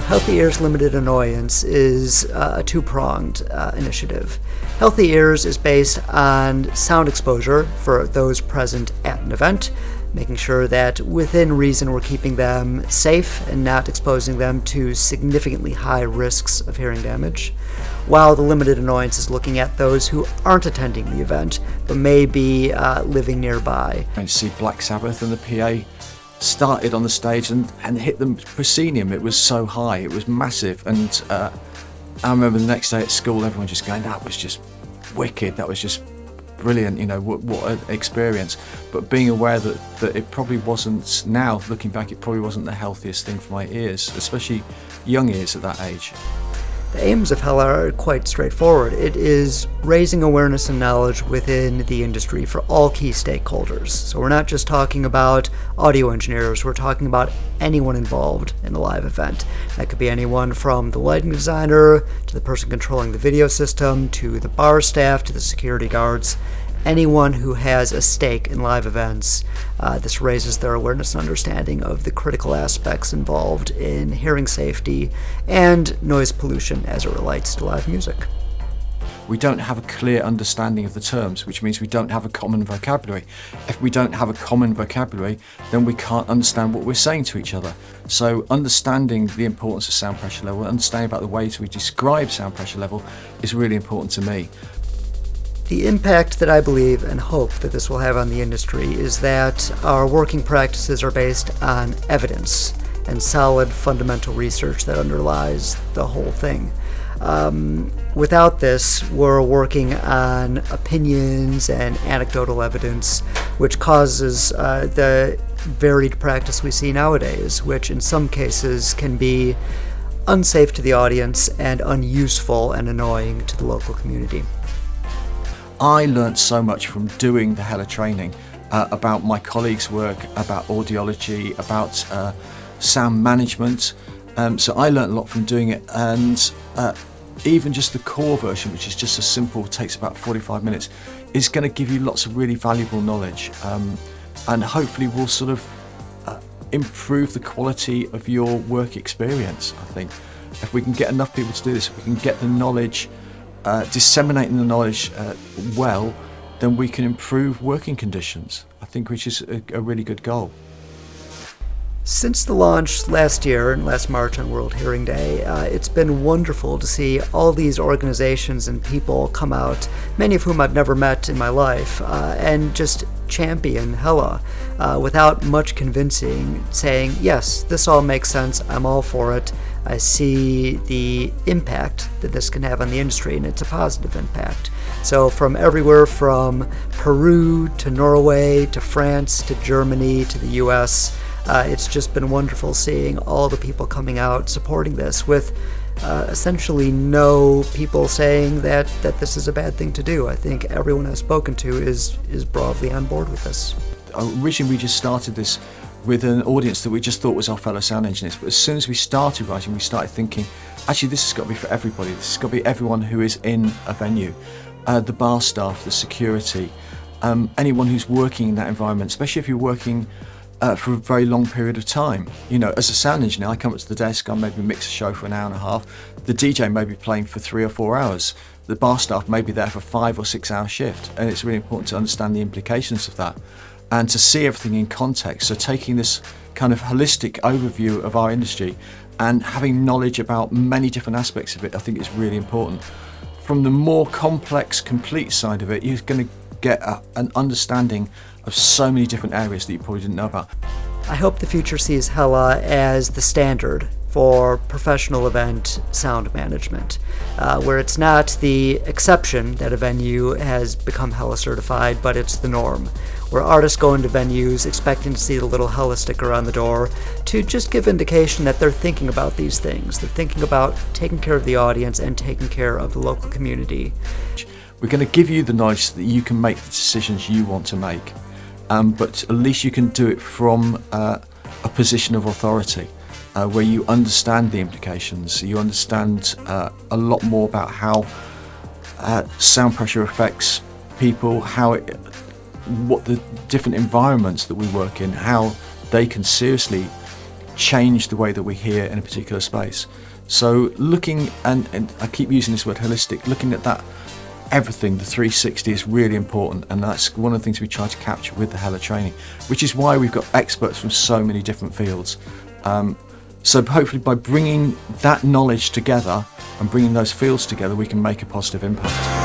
Healthy Ears Limited Annoyance is a two-pronged initiative. Healthy Ears is based on sound exposure for those present at an event, making sure that within reason we're keeping them safe and not exposing them to significantly high risks of hearing damage, while the Limited Annoyance is looking at those who aren't attending the event but may be living nearby. I see Black Sabbath and the PA started on the stage and hit the proscenium. It was so high, it was massive, and I remember the next day at school everyone just going, that was just wicked, that was just brilliant, what an experience. But being aware that it probably wasn't, now looking back, it probably wasn't the healthiest thing for my ears, especially young ears at that age. The aims of HELA are quite straightforward. It is raising awareness and knowledge within the industry for all key stakeholders. So we're not just talking about audio engineers, we're talking about anyone involved in a live event. That could be anyone from the lighting designer, to the person controlling the video system, to the bar staff, to the security guards. Anyone who has a stake in live events, this raises their awareness and understanding of the critical aspects involved in hearing safety and noise pollution as it relates to live music. We don't have a clear understanding of the terms, which means we don't have a common vocabulary. If we don't have a common vocabulary, then we can't understand what we're saying to each other. So understanding the importance of sound pressure level, understanding about the ways we describe sound pressure level is really important to me. The impact that I believe and hope that this will have on the industry is that our working practices are based on evidence and solid fundamental research that underlies the whole thing. Without this, we're working on opinions and anecdotal evidence, which causes the varied practice we see nowadays, which in some cases can be unsafe to the audience and unuseful and annoying to the local community. I learned so much from doing the HELA training about my colleagues' work, about audiology, about sound management. So I learned a lot from doing it, and even just the core version, which is just a simple, takes about 45 minutes, is going to give you lots of really valuable knowledge, and hopefully will sort of improve the quality of your work experience. I think if we can get enough people to do this, if we can get the knowledge, disseminating the knowledge well, then we can improve working conditions, I think, which is a really good goal. Since the launch last year, and last March on World Hearing Day, it's been wonderful to see all these organizations and people come out, many of whom I've never met in my life, and just champion HELA without much convincing, saying, yes, this all makes sense, I'm all for it. I see the impact that this can have on the industry, and it's a positive impact. So from everywhere from Peru to Norway to France to Germany to the US, it's just been wonderful seeing all the people coming out supporting this with essentially no people saying that this is a bad thing to do. I think everyone I've spoken to is broadly on board with this. Originally we just started this with an audience that we just thought was our fellow sound engineers, but as soon as we started writing, we started thinking, actually this has got to be for everybody. This has got to be everyone who is in a venue, the bar staff, the security, anyone who's working in that environment, especially if you're working for a very long period of time. As a sound engineer, I come up to the desk, I maybe mix a show for an hour and a half. The DJ may be playing for 3 or 4 hours. The bar staff may be there for a 5 or 6 hour shift, and it's really important to understand the implications of that and to see everything in context. So taking this kind of holistic overview of our industry and having knowledge about many different aspects of it, I think is really important. From the more complex, complete side of it, you're going to get an understanding of so many different areas that you probably didn't know about. I hope the future sees HELA as the standard for professional event sound management, where it's not the exception that a venue has become HELA certified, but it's the norm, where artists go into venues expecting to see the little HELA sticker on the door to just give indication that they're thinking about these things. They're thinking about taking care of the audience and taking care of the local community. We're going to give you the knowledge so that you can make the decisions you want to make, but at least you can do it from a position of authority, where you understand the implications, you understand a lot more about how sound pressure affects people, what the different environments that we work in, how they can seriously change the way that we hear in a particular space. So looking, and I keep using this word holistic, looking at that everything, the 360 is really important, and that's one of the things we try to capture with the HELA training, which is why we've got experts from so many different fields. So hopefully by bringing that knowledge together and bringing those fields together, we can make a positive impact.